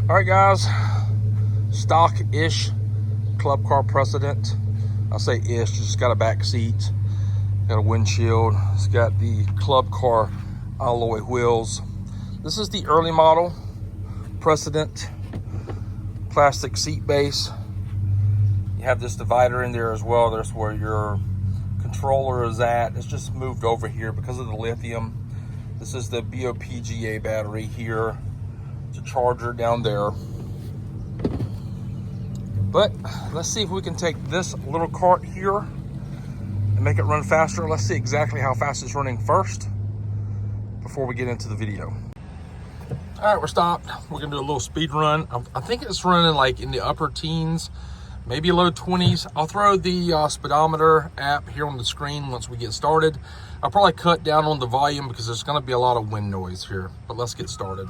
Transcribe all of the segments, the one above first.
All right, guys, stock-ish club car Precedent. I say ish, just got a back seat, got a windshield. It's got the club car alloy wheels. This is the early model Precedent plastic seat base. You have this divider in there as well. There's where your controller is at. It's just moved over here because of the lithium. This is the BOPGA battery here. It's a charger down there. But let's see if we can take this little cart here and make it run faster. Let's see exactly how fast it's running first before we get into the video. All right, we're stopped. We're gonna do a little speed run. I think it's running like in the upper teens, maybe low 20s. I'll throw the speedometer app here on the screen once we get started. I'll probably cut down on the volume because there's gonna be a lot of wind noise here, but let's get started.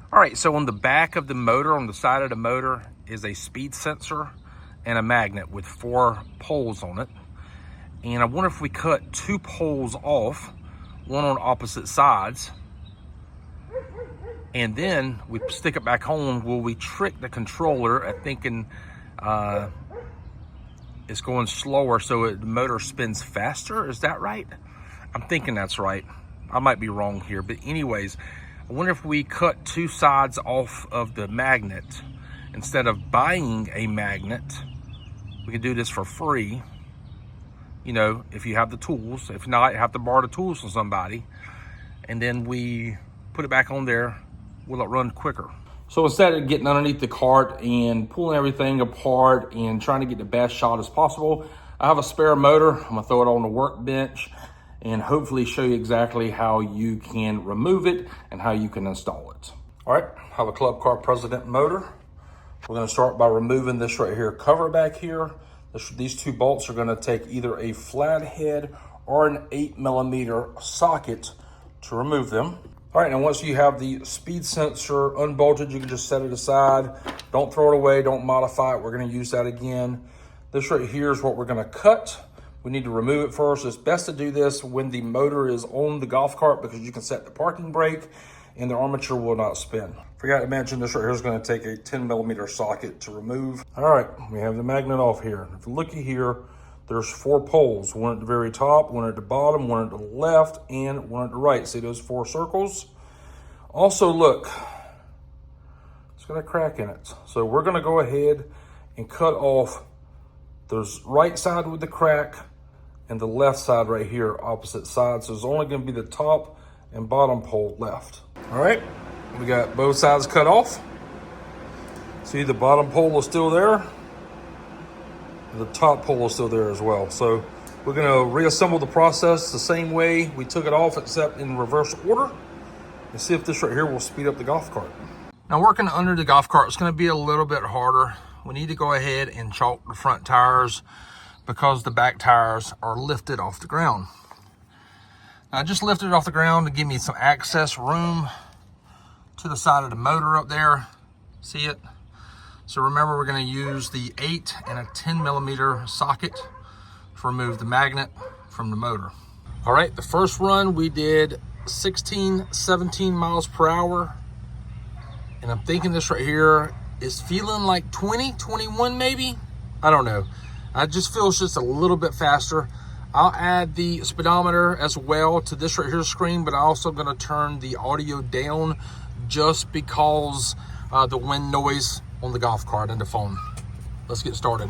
All right, so on the back of the motor, on the side of the motor, is a speed sensor and a magnet with 4 poles on it. And I wonder if we cut 2 poles off, one on opposite sides, and then we stick it back on. Will we trick the controller at thinking it's going slower so the motor spins faster? Is that right? I'm thinking that's right. I might be wrong here, but anyways, I wonder if we cut 2 sides off of the magnet. Instead of buying a magnet, we can do this for free. You know, if you have the tools. If not, you have to borrow the tools from somebody. And then we put it back on there. Will it run quicker? So instead of getting underneath the cart and pulling everything apart and trying to get the best shot as possible, I have a spare motor. I'm gonna throw it on the workbench and hopefully show you exactly how you can remove it and how you can install it. All right, I have a club car Precedent motor. We're gonna start by removing this right here cover back here. These 2 bolts are gonna take either a flathead or an 8mm socket to remove them. All right, and once you have the speed sensor unbolted, you can just set it aside. Don't throw it away, don't modify it. We're gonna use that again. This right here is what we're gonna cut. We need to remove it first. It's best to do this when the motor is on the golf cart because you can set the parking brake and the armature will not spin. Forgot to mention this right here is going to take a 10mm socket to remove. All right, we have the magnet off here. If you look here, there's 4 poles, one at the very top, one at the bottom, one at the left, and one at the right. See those 4 circles? Also look, it's got a crack in it. So we're going to go ahead and cut off the right side with the crack and the left side right here, opposite sides. So there's only gonna be the top and bottom pole left. All right, we got both sides cut off. See, the bottom pole is still there. And the top pole is still there as well. So we're gonna reassemble the process the same way we took it off, except in reverse order, and see if this right here will speed up the golf cart. Now working under the golf cart is gonna be a little bit harder. We need to go ahead and chalk the front tires because the back tires are lifted off the ground. Now I just lifted it off the ground to give me some access room to the side of the motor up there. See it? So remember, we're going to use the 8 and a 10mm socket to remove the magnet from the motor. All right, the first run we did 16, 17 miles per hour. And I'm thinking this right here is feeling like 20, 21 maybe. I don't know. I just feel it's just a little bit faster. I'll add the speedometer as well to this right here screen, but I'm also gonna turn the audio down just because the wind noise on the golf cart and the phone. Let's get started.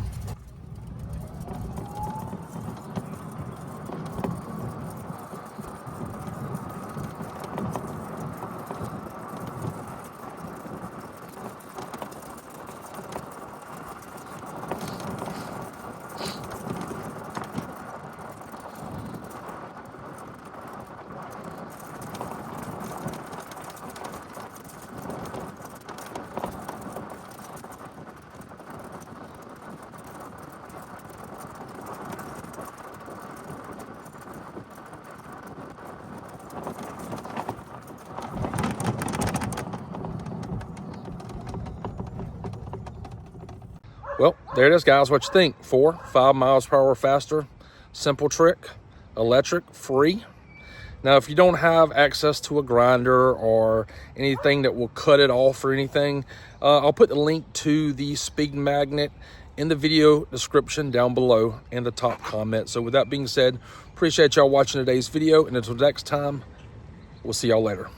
Well, there it is, guys. What you think? 4-5 miles per hour faster. Simple trick, electric, free. Now, if you don't have access to a grinder or anything that will cut it off or anything, I'll put the link to the speed magnet in the video description down below in the top comment. So with that being said, appreciate y'all watching today's video, and until next time, we'll see y'all later.